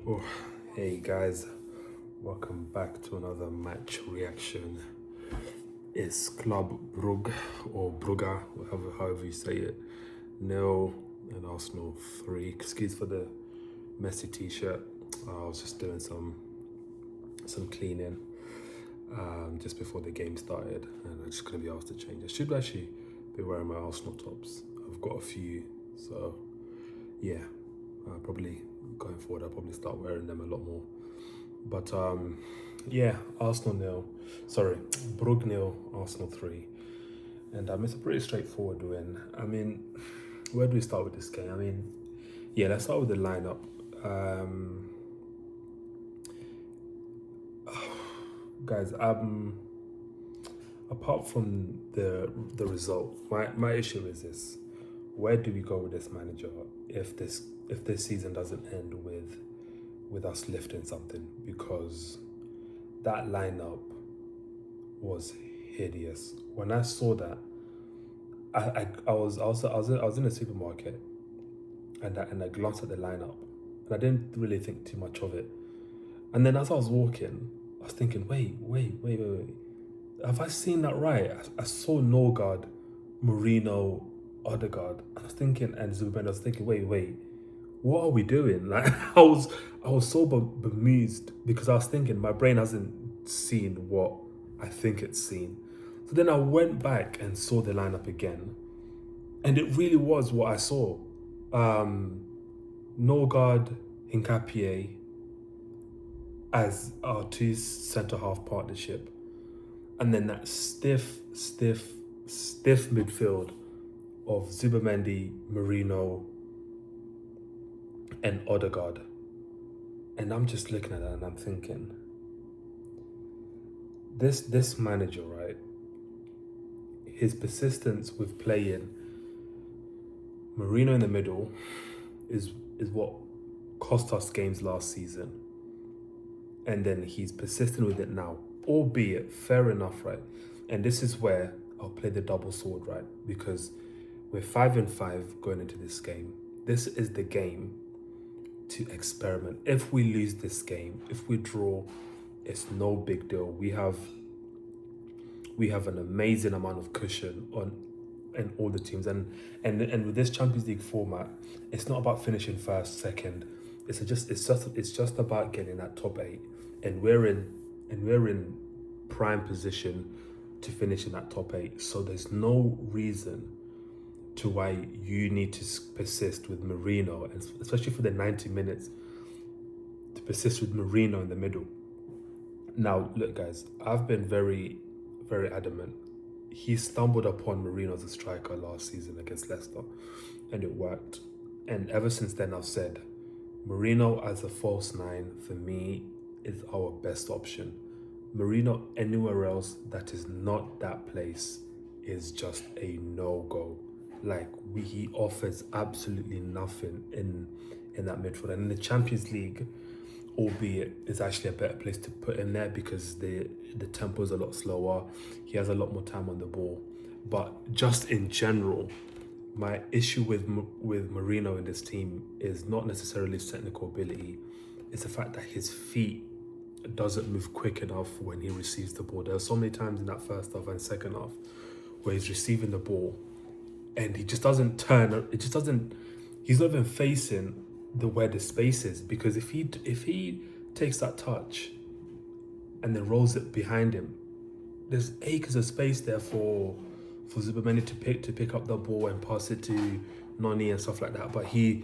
Oh, hey guys, welcome back to another match reaction. It's Club Brugge or Brugge, however you say it. Nil and Arsenal 3. Excuse for the messy t-shirt. I was just doing some cleaning just before the game started, and I'm just gonna be asked to change. I should actually be wearing my Arsenal tops. I've got a few, so yeah, probably going forward, I'll probably start wearing them a lot more. But yeah, Arsenal nil. Sorry, Brugge nil, Arsenal 3. And it's a pretty straightforward win. Where do we start with this game? Yeah, let's start with the lineup. Um, Guys, apart from the result, my issue is this: where do we go with this manager if this season doesn't end with us lifting something? Because that lineup was hideous. When I saw that, I was in a supermarket, and I glanced at the lineup, and I didn't really think too much of it. And then as I was walking, I was thinking, wait. Have I seen that right? I saw Norgard, Marino, Odegaard. I was thinking, and Zuben, I was thinking, wait, what are we doing? Like I was so bemused because I was thinking my brain hasn't seen what I think it's seen. So then I went back and saw the lineup again, and it really was what I saw. Um, Norgard, Hincapié as our two centre half partnership, and then that stiff midfield of Zubamendi, Marino, and Odegaard. And I'm just looking at that and I'm thinking, this manager, right? His persistence with playing Marino in the middle is what cost us games last season. And then he's persistent with it now, albeit fair enough, right? And this is where I'll play the double sword, right? Because we're 5-5 going into this game. This is the game to experiment. If we lose this game, if we draw, it's no big deal. We have an amazing amount of cushion on in all the teams, and with this Champions League format, it's not about finishing first, second. It's just about getting that top eight, and we're in prime position to finish in that top eight. So there's no reason to why you need to persist with Marino, and especially for the 90 minutes, to persist with Marino in the middle. Now, look, guys, I've been very, very adamant. He stumbled upon Marino as a striker last season against Leicester, and it worked. And ever since then, I've said Marino as a false nine for me is our best option. Marino anywhere else that is not that place is just a no go. Like he offers absolutely nothing in that midfield. And in the Champions League, albeit is actually a better place to put him there because the tempo is a lot slower. He has a lot more time on the ball. But just in general, my issue with Marino in this team is not necessarily his technical ability. It's the fact that his feet doesn't move quick enough when he receives the ball. There are so many times in that first half and second half where he's receiving the ball and he just doesn't turn. It just doesn't. He's not even facing where the space is, because if he takes that touch and then rolls it behind him, there's acres of space there for Zubameni to pick up the ball and pass it to Noni and stuff like that. But he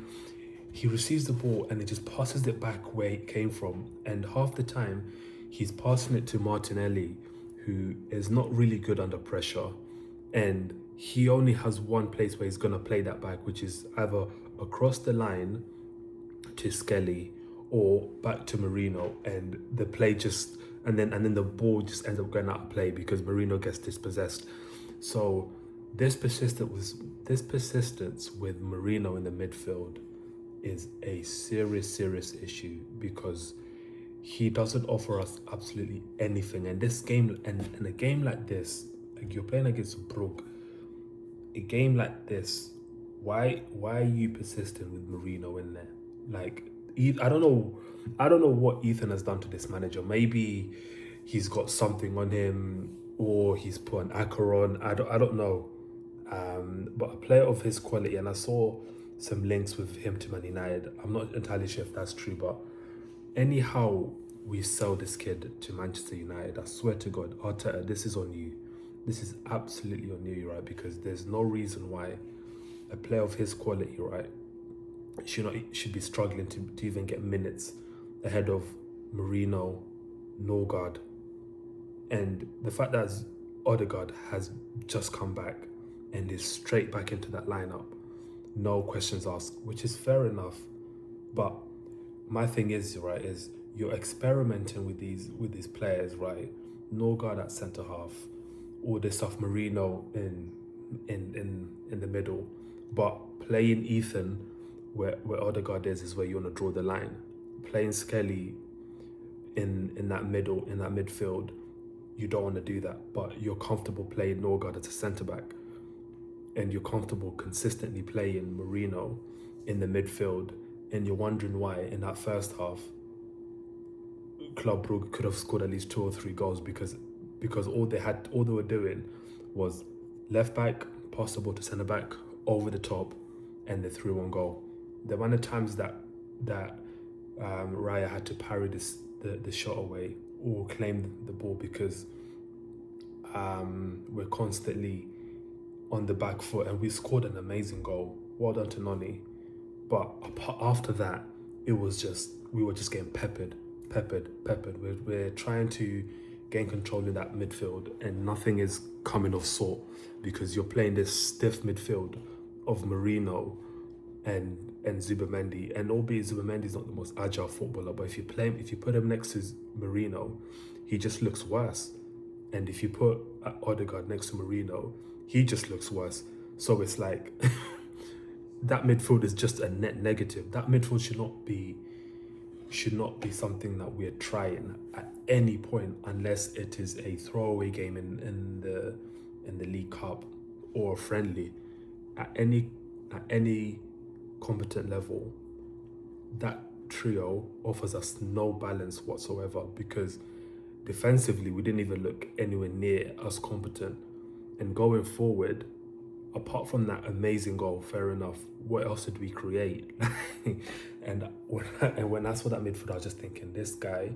receives the ball and he just passes it back where it came from. And half the time, he's passing it to Martinelli, who is not really good under pressure. And he only has one place where he's going to play that back, which is either across the line to Skelly or back to Marino. And the play just, and then the ball just ends up going out of play because Marino gets dispossessed. So this persistence with Marino in the midfield is a serious issue, because he doesn't offer us absolutely anything. And this game, and in a game like this, like you're playing against Brugge, a game like this, why are you persistent with Marino in there? Like, I don't know what Ethan has done to this manager. Maybe he's got something on him, or he's put an acca on. I don't know. But a player of his quality, and I saw some links with him to Man United. I'm not entirely sure if that's true, but anyhow we sell this kid to Manchester United, I swear to God, Arteta, this is on you. This is absolutely on you, right? Because there's no reason why a player of his quality, right, should be struggling to even get minutes ahead of Marino, Norgard, and the fact that Odegaard has just come back and is straight back into that lineup, no questions asked, which is fair enough. But my thing is, right, is you're experimenting with these players, right? Norgard at centre half, all this stuff, Marino in the middle, but playing Ethan where Odegaard is where you want to draw the line. Playing Skelly in that midfield, you don't want to do that, but you're comfortable playing Norgard as a centre back, and you're comfortable consistently playing Marino in the midfield, and you're wondering why in that first half Club Brugge could have scored at least 2 or 3 goals because all they were doing was left back, possible to centre back, over the top, and they threw 1 goal. The amount of times that Raya had to parry the shot away or claim the ball because we're constantly on the back foot, and we scored an amazing goal. Well done to Noni. But after that, we were just getting peppered. We're trying to gain control in that midfield, and nothing is coming of sort because you're playing this stiff midfield of Marino and Zubimendi. And albeit Zubimendi's not the most agile footballer, but if you put him next to Marino, he just looks worse. And if you put Odegaard next to Marino, he just looks worse. So it's like that midfield is just a net negative. That midfield should not be something that we're trying at any point, unless it is a throwaway game in the League Cup or a friendly. At any competent level, that trio offers us no balance whatsoever, because defensively we didn't even look anywhere near as competent. And going forward, apart from that amazing goal, fair enough, what else did we create? and when I saw that midfield, I was just thinking, this guy,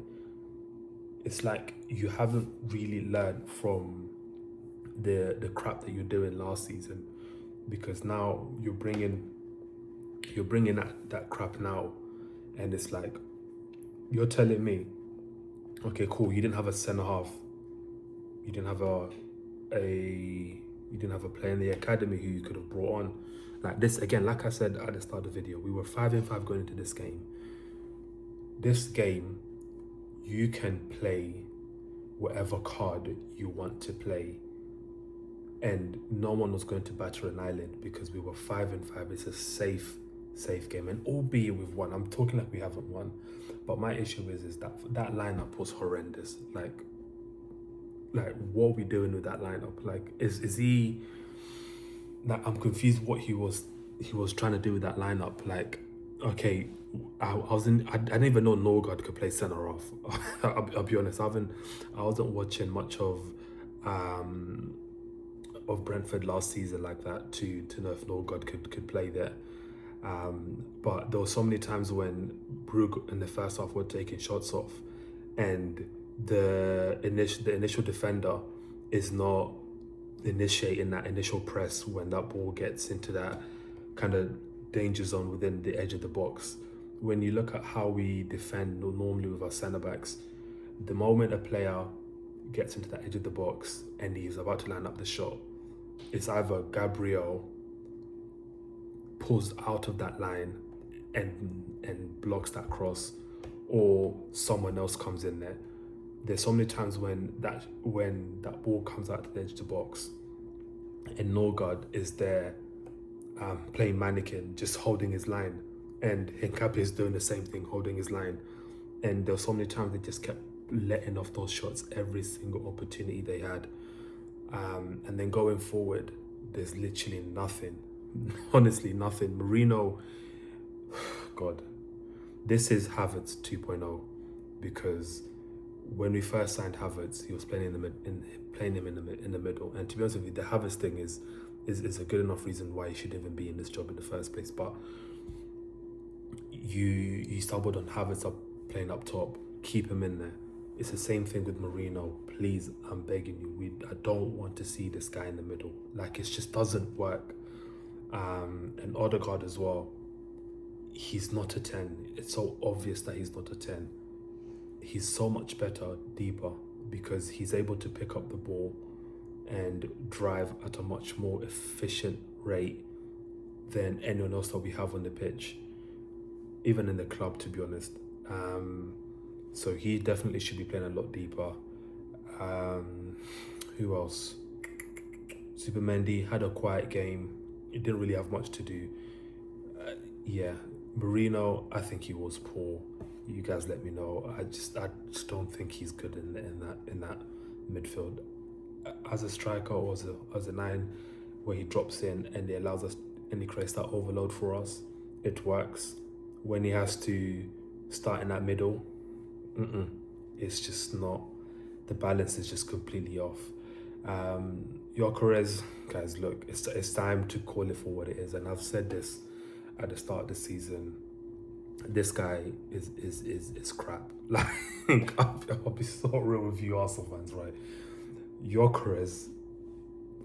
it's like you haven't really learned from the crap that you're doing last season, because now you're bringing that crap now, and it's like you're telling me, okay, cool, you didn't have a centre half, you didn't have a player in the academy who you could have brought on. Like this, again, like I said at the start of the video, we were 5-5 going into this game. This game, you can play whatever card you want to play, and no one was going to batter an eyelid because we were 5-5. It's a safe game, and albeit we've won, I'm talking like we haven't won, but my issue is that lineup was horrendous. Like what are we doing with that lineup? Like is he, like, I'm confused what he was trying to do with that lineup. Like, okay, I didn't even know Norgard could play centre off. I'll be honest, I wasn't watching much of Brentford last season like that to know if Norgard could play there. But there were so many times when Brugge in the first half were taking shots off, and the initial defender is not initiating that initial press when that ball gets into that kind of danger zone within the edge of the box. When you look at how we defend normally with our centre backs, the moment a player gets into that edge of the box and he's about to line up the shot, it's either Gabriel pulls out of that line and blocks that cross, or someone else comes in there. There's so many times when that ball comes out to the edge of the box and Norgard is there playing mannequin, just holding his line, and Hincapié is doing the same thing, holding his line. And there were so many times they just kept letting off those shots every single opportunity they had. And then going forward, there's literally nothing. Honestly, nothing. Marino, God, This is Havertz 2.0 because when we first signed Havertz, he was playing playing him in the middle. And to be honest with you, the Havertz thing is a good enough reason why he should even be in this job in the first place. But you stumbled on Havertz up playing up top, keep him in there. It's the same thing with Marino. Please, I'm begging you. I don't want to see this guy in the middle. Like, it just doesn't work. And Odegaard as well. He's not a 10. It's so obvious that he's not a 10. He's so much better deeper because he's able to pick up the ball and drive at a much more efficient rate than anyone else that we have on the pitch, even in the club, to be honest. So he definitely should be playing a lot deeper. Who else? Supermendy had a quiet game. He didn't really have much to do. Yeah, Marino, I think he was poor. You guys let me know. I just don't think he's good in that midfield. As a striker or as a 9, where he drops in and he allows us and he creates that overload for us, it works. When he has to start in that middle, it's just not. The balance is just completely off. Gyökeres, guys, look, it's time to call it for what it is, and I've said this at the start of the season. This guy is crap. Like, I'll be so real with you, Arsenal fans, right? Gyökeres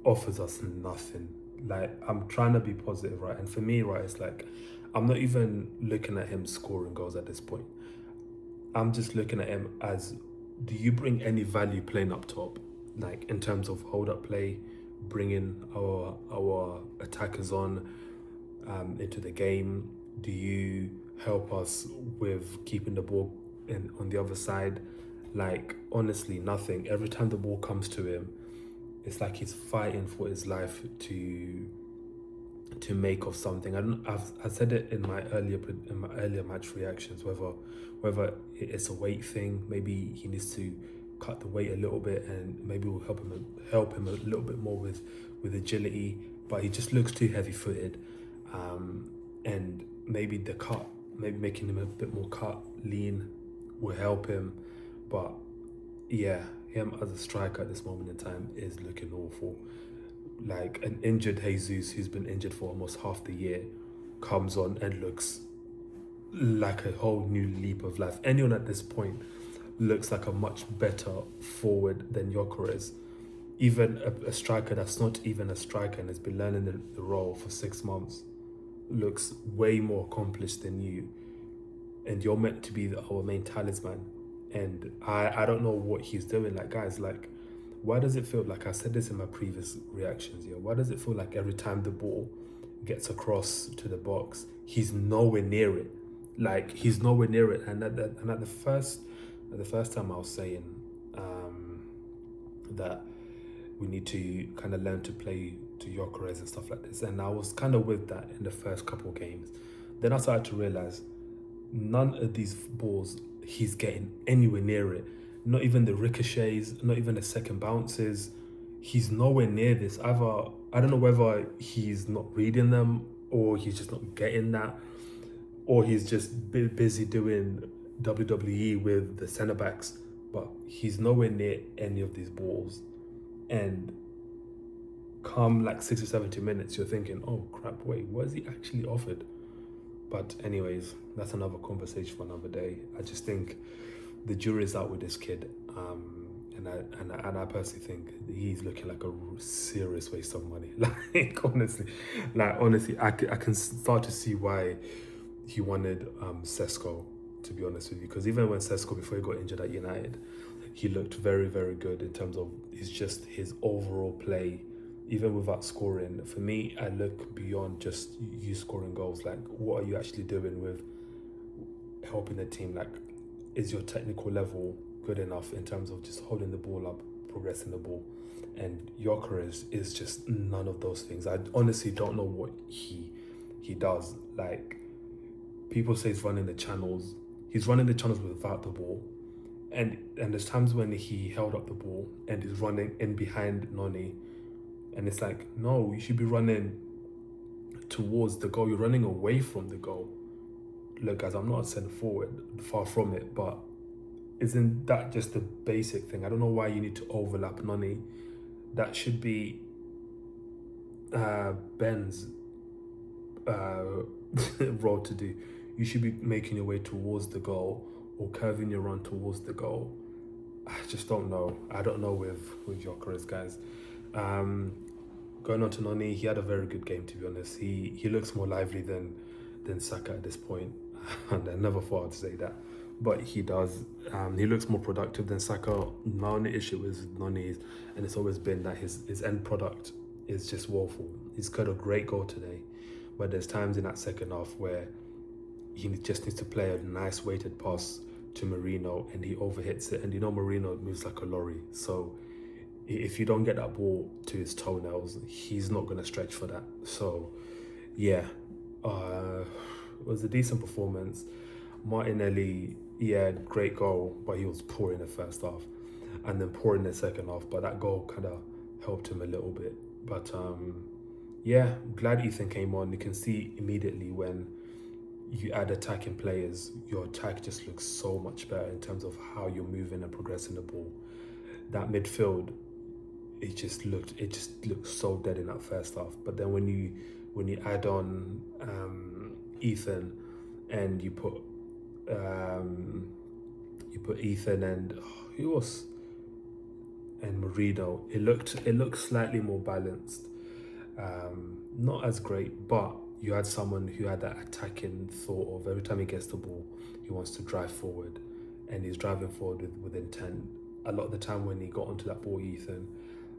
offers us nothing. Like, I'm trying to be positive, right? And for me, right, it's like I'm not even looking at him scoring goals at this point. I'm just looking at him as, do you bring any value playing up top? Like, in terms of hold up play, bringing our attackers on into the game? Do you help us with keeping the ball on the other side? Like, honestly, nothing. Every time the ball comes to him, it's like he's fighting for his life to make of something. I said it in my earlier match reactions, whether it's a weight thing, maybe he needs to cut the weight a little bit, and maybe we'll help him a little bit more with agility. But he just looks too heavy-footed, and maybe making him a bit more lean will help him. But yeah, him as a striker at this moment in time is looking awful. Like, an injured Jesus who's been injured for almost half the year comes on and looks like a whole new leap of life. Anyone at this point looks like a much better forward than Gyökeres. Even a striker that's not even a striker and has been learning the role for 6 months looks way more accomplished than you. And you're meant to be our main talisman. And I don't know what he's doing. Like, guys, like, why does it feel like, I said this in my previous reactions, why does it feel like every time the ball gets across to the box, he's nowhere near it? Like, he's nowhere near it. And at the first time I was saying that we need to kind of learn to play to Gyökeres and stuff like this, and I was kind of with that in the first couple of games. Then I started to realize none of these balls he's getting anywhere near it. Not even the ricochets, not even the second bounces. He's nowhere near this. Either, I don't know whether he's not reading them, or he's just not getting that, or he's just busy doing WWE with the centre backs, but he's nowhere near any of these balls. And come like 60 or 70 minutes, you're thinking, oh crap, wait, what is he actually offered? But anyways, that's another conversation for another day. I just think the jury's out with this kid, and I personally think he's looking like a serious waste of money. Like, honestly, I can start to see why he wanted Sesko, to be honest with you, because even when Sesko, before he got injured at United, he looked very, very good in terms of his overall play, even without scoring. For me, I look beyond just you scoring goals. Like, what are you actually doing with helping the team? Like, is your technical level good enough in terms of just holding the ball up, progressing the ball? And Gyökeres is just none of those things. I honestly don't know what he does. Like, people say he's running the channels. He's running the channels without the ball. And there's times when he held up the ball and is running in behind Noni. And it's like, no, you should be running towards the goal. You're running away from the goal. look, guys, I'm not a centre forward, far from it, but isn't that just the basic thing? I don't know why you need to overlap Nani. That should be Ben's role to do. You should be making your way towards the goal or curving your run towards the goal. I just don't know. I don't know with Gyökeres, guys. Going on to Nani, he had a very good game, to be honest. He looks more lively than Saka at this point, and I never thought I'd say that, but he does. He looks more productive than Saka. My only issue with Nani is, and it's always been that his end product is just woeful. He's got a great goal today, but there's times in that second half where he just needs to play a nice weighted pass to Marino and he overhits it, and Marino moves like a lorry, so if you don't get that ball to his toenails, he's not going to stretch for that. So yeah, it was a decent performance. Martinelli, yeah, great goal, but he was poor in the first half and then poor in the second half, but that goal kind of helped him a little bit. But yeah, glad Ethan came on. You can see immediately when you add attacking players, your attack just looks so much better in terms of how you're moving and progressing the ball. That midfield, it just looked so dead in that first half. But then when you add on Ethan, and you put Ethan and who else, and Marino, it looked slightly more balanced. Not as great, but you had someone who had that attacking thought of every time he gets the ball, he wants to drive forward, and he's driving forward with intent. A lot of the time when he got onto that ball, Ethan,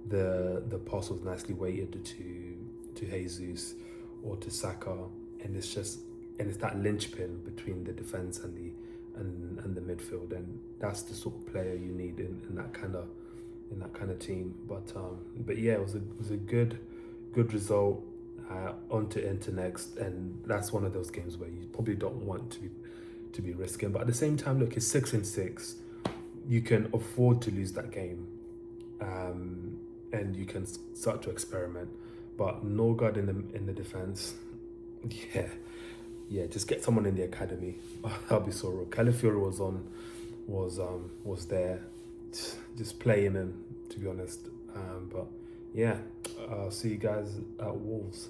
the pass was nicely weighted to Jesus or to Saka, and it's that linchpin between the defense and the midfield, and that's the sort of player you need in that kind of team. But yeah, it was a good result. On to Inter next, and that's one of those games where you probably don't want to be risking. But at the same time, look, it's 6-6. You can afford to lose that game, and you can start to experiment. But Norgard in the defense, yeah, just get someone in the academy. I'll be so real. Calafiori was there, just playing him, to be honest. But yeah, I'll see you guys at Wolves.